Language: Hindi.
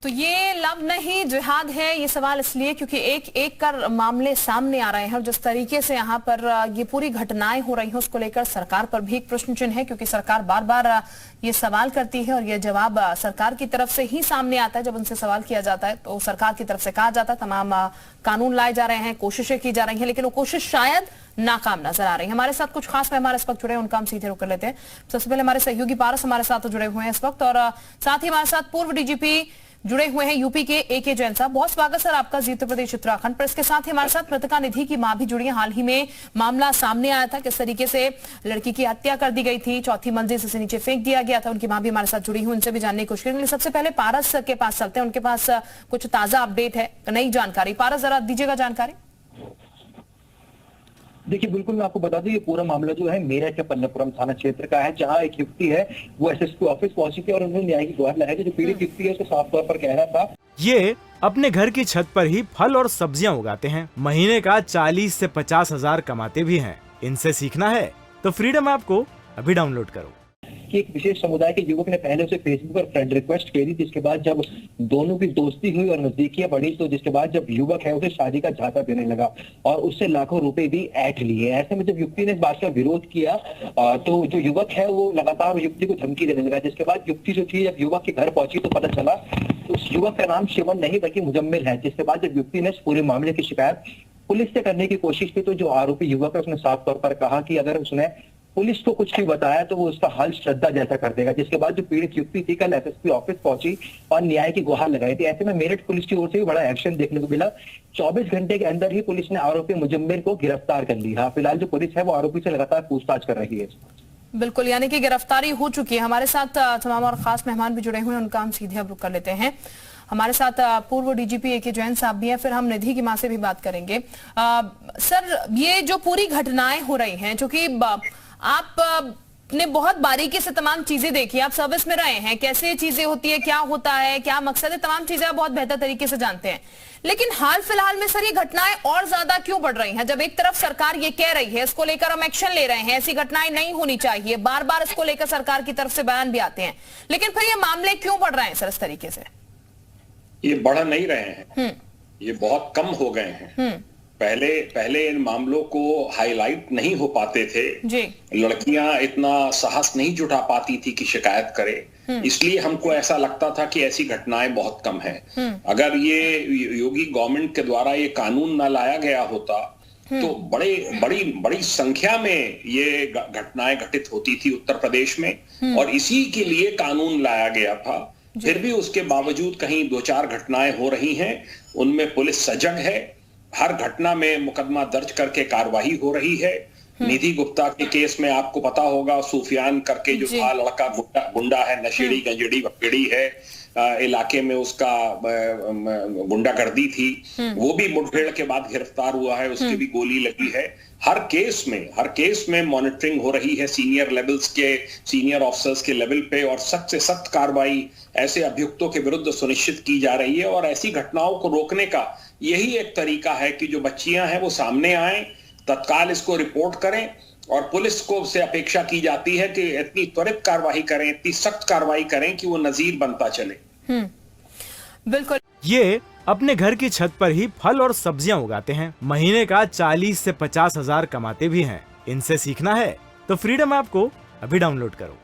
तो ये लव नहीं जिहाद है, ये सवाल इसलिए क्योंकि एक एक कर मामले सामने आ रहे हैं और जिस तरीके से यहाँ पर ये पूरी घटनाएं हो रही हैं उसको लेकर सरकार पर भी एक प्रश्न चिन्ह है, क्योंकि सरकार बार बार ये सवाल करती है और ये जवाब सरकार की तरफ से ही सामने आता है। जब उनसे सवाल किया जाता है तो सरकार की तरफ से कहा जाता है तमाम कानून लाए जा रहे हैं, कोशिशें की जा रही हैं, लेकिन वो कोशिश शायद नाकाम नजर आ रही है। हमारे साथ कुछ खास मेहमान इस वक्त जुड़े हैं, उनका हम सीधे रुख कर लेते हैं। सबसे पहले हमारे सहयोगी पारस हमारे साथ जुड़े हुए हैं इस वक्त, और साथ ही हमारे साथ पूर्व डीजीपी जुड़े हुए हैं यूपी के AK जैन साहब। बहुत स्वागत सर आपका जी उत्तर प्रदेश उत्तराखंड पर। इसके साथ ही हमारे साथ मृतका निधि की मां भी जुड़ी है। हाल ही में मामला सामने आया था, किस तरीके से लड़की की हत्या कर दी गई थी, चौथी मंजिल से नीचे फेंक दिया गया था। उनकी मां भी हमारे साथ जुड़ी हुई, उनसे भी जानने की कोशिश करेंगे। सबसे पहले पारस के पास चलते हैं, उनके पास कुछ ताजा अपडेट है, नई जानकारी। पारस जरा दीजिएगा जानकारी। देखिए, बिल्कुल मैं आपको बता दूं, ये पूरा मामला जो है मेरठ के पन्नापुरम थाना क्षेत्र का है, जहां एक युवती है वो SSP ऑफिस पहुंची थी और उन्होंने न्याय की गुहार लगाई थी। जो पीड़ित युवती है उसको साफ तौर पर कह रहा था, ये अपने घर की छत पर ही फल और सब्जियां उगाते हैं, महीने का 40 से 50 हजार कमाते भी हैं। इनसे सीखना है तो फ्रीडम ऐप को अभी डाउनलोड करो। कि एक विशेष समुदाय के युवक ने पहले उसे फेसबुक पर फ्रेंड रिक्वेस्ट की थी, जिसके बाद जब दोनों की दोस्ती हुई और नजदीकियां बढ़ी, तो जिसके बाद जब युवक है उसे शादी का झांसा देने लगा और उससे लाखों रुपए भी ऐंठ लिए। ऐसे में जब युवती ने इस बात का विरोध किया तो जो युवक है वो लगातार युवती को धमकी देने लगा। जिसके बाद युवती जो थी जब युवक के घर पहुंची तो पता चला उस युवक का नाम शिवन नहीं बल्कि मुजम्मिल है। जिसके बाद जब युवती ने इस पूरे मामले की शिकायत पुलिस से करने की कोशिश की तो जो आरोपी युवक है उसने साफ तौर पर कहा कि अगर उसने पुलिस को कुछ भी बताया तो वो उसका हल श्रद्धा जैसा कर देगा। जिसके बाद जो पीड़ित युवती थी कल SSP ऑफिस पहुंची और न्याय की गुहार लगाई थी। ऐसे में मेरठ पुलिस की ओर से भी बड़ा एक्शन देखने को मिला। 24 घंटे के अंदर ही पुलिस ने आरोपी मुजम्मिल को गिरफ्तार कर लिया। फिलहाल जो पुलिस है वो आरोपी से लगातार पूछताछ कर रही है। बिल्कुल, यानी कि गिरफ्तारी हो चुकी है। हमारे साथ तमाम और खास मेहमान भी जुड़े हुए हैं, उनका हम सीधे अब रुख कर लेते हैं। हमारे साथ पूर्व DGP AK जैन साहब भी हैं, फिर हम निधि की मां से भी बात करेंगे। सर, ये जो पूरी घटनाएं हो रही हैं, जो कि आपने बहुत बारीकी से तमाम चीजें देखी, आप सर्विस में रहे हैं, कैसे चीजें होती है, क्या होता है, क्या मकसद है, तमाम चीजें आप बहुत बेहतर तरीके से जानते हैं। लेकिन हाल फिलहाल में सर ये घटनाएं और ज्यादा क्यों बढ़ रही हैं? जब एक तरफ सरकार ये कह रही है, इसको लेकर हम एक्शन ले रहे हैं, ऐसी घटनाएं नहीं होनी चाहिए, बार बार इसको लेकर सरकार की तरफ से बयान भी आते हैं, लेकिन फिर ये मामले क्यों बढ़ रहे हैं सर इस तरीके से? ये बढ़ नहीं रहे हैं, ये बहुत कम हो गए हैं। पहले इन मामलों को हाईलाइट नहीं हो पाते थे जी। लड़कियां इतना साहस नहीं जुटा पाती थी कि शिकायत करे, इसलिए हमको ऐसा लगता था कि ऐसी घटनाएं बहुत कम हैं। अगर ये योगी गवर्नमेंट के द्वारा ये कानून ना लाया गया होता तो बड़ी संख्या में ये घटनाएं घटित होती थी उत्तर प्रदेश में, और इसी के लिए कानून लाया गया था। फिर भी उसके बावजूद कहीं 2-4 घटनाएं हो रही हैं, उनमें पुलिस सजग है, हर घटना में मुकदमा दर्ज करके कार्रवाई हो रही है। निधि गुप्ता के केस में आपको पता होगा, सूफियान करके जो था लड़का गुंडा है, नशेड़ी गंजेड़ी बकेड़ी है, इलाके में उसका गुंडागर्दी थी, वो भी मुठभेड़ के बाद गिरफ्तार हुआ है, उसकी भी गोली लगी है। हर केस में मॉनिटरिंग हो रही है सीनियर ऑफिसर्स के लेवल पे, और सख्त से सख्त कार्रवाई ऐसे अभियुक्तों के विरुद्ध सुनिश्चित की जा रही है। और ऐसी घटनाओं को रोकने का यही एक तरीका है कि जो बच्चियां हैं वो सामने आए, तत्काल इसको रिपोर्ट करें, और पुलिस को से अपेक्षा की जाती है कि इतनी त्वरित कार्रवाई करें, इतनी सख्त कार्रवाई करें कि वो नजीर बनता चले। बिल्कुल, ये अपने घर की छत पर ही फल और सब्जियां उगाते हैं, महीने का 40 से 50 हजार कमाते भी हैं। इनसे सीखना है तो फ्रीडम ऐप को अभी डाउनलोड करो।